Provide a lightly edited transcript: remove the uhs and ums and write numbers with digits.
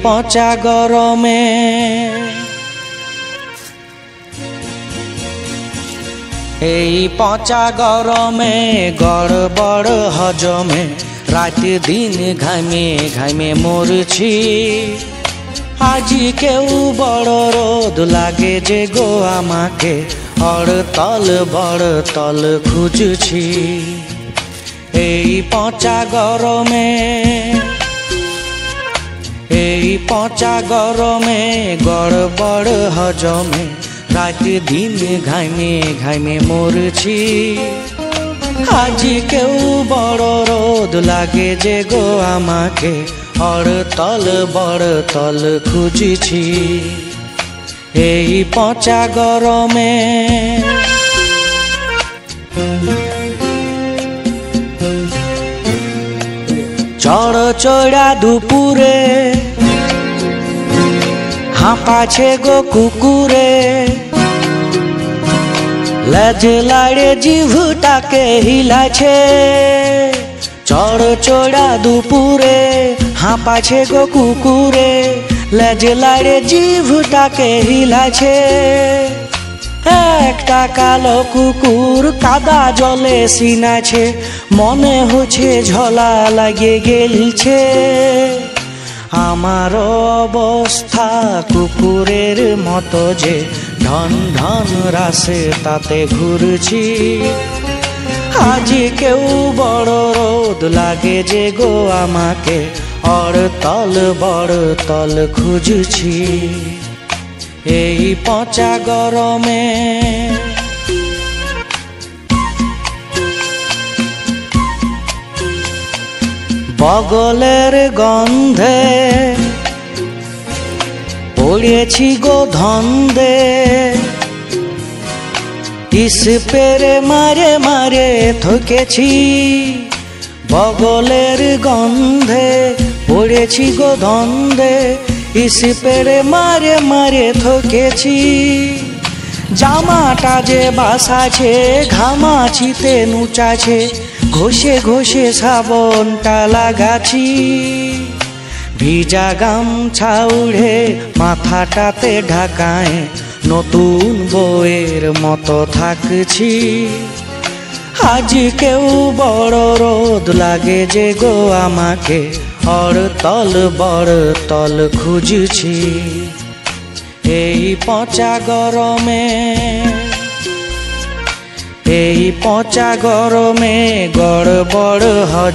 পচা গরমে এই পচা গরমে গড়বড় হজমে রাত দিন ঘামে ঘামে মরছি। আজি কেউ বড় রোদ লাগে যে গো আমাকে অড়তল বড়তল খুঁজছি। এই পচা গরমে এই পচা গরমে গড়বড় হজমে রাত দিন ঘামে ঘামে মরছি। আজি কেউ বড় রোদ লাগে যে গো আমাকে অড়তল বড়তল খুঁজছি। এই পচা গরমে চড়চড়া দুপুরে হাঁপাছে গো কুকুরে লেজ লাড়ে জিভটাকে হিলাছে। চড়চড়া দুপুরে হাঁপাছে গো কুকুরে লেজ লাড়ে জিভটাকে হিলাছে। একটা কালো কুকুর কাদা জলে সিনাছে মনে হচ্ছে ঝলা লাগে গেলছে। আমার অবস্থা কুকুরের মতো যে ঢন ঢন রাসে তাতে ঘুরছি। আজি কেউ বড় রোদ লাগে যে গো আমাকে অড়তল বড়তল খুঁজছি। এই পচা গরমে বগলের গন্ধে পড়েছি গো ধন্দে। ইস্পেরে মারে মারে থকেছি বগলের গন্ধে পড়েছি গো ধন্দে। ইস্পেরে মারে মারে থকেছি। জামাটা যে বাসাছে ঘামাচিতে নুচাছে ঘষে ঘষে সাবনটা লাগাছি। ভিজা গামছা উড়ে মাথাটাতে ঢাকায় নতুন বউয়ের মতো থাকছি। আজ কেউ বড় রোদ লাগে যে গো আমাকে অড়তল বড়তল খুঁজছি। এই পচা গরমে এই পচা গরমে গড়বড় হজমে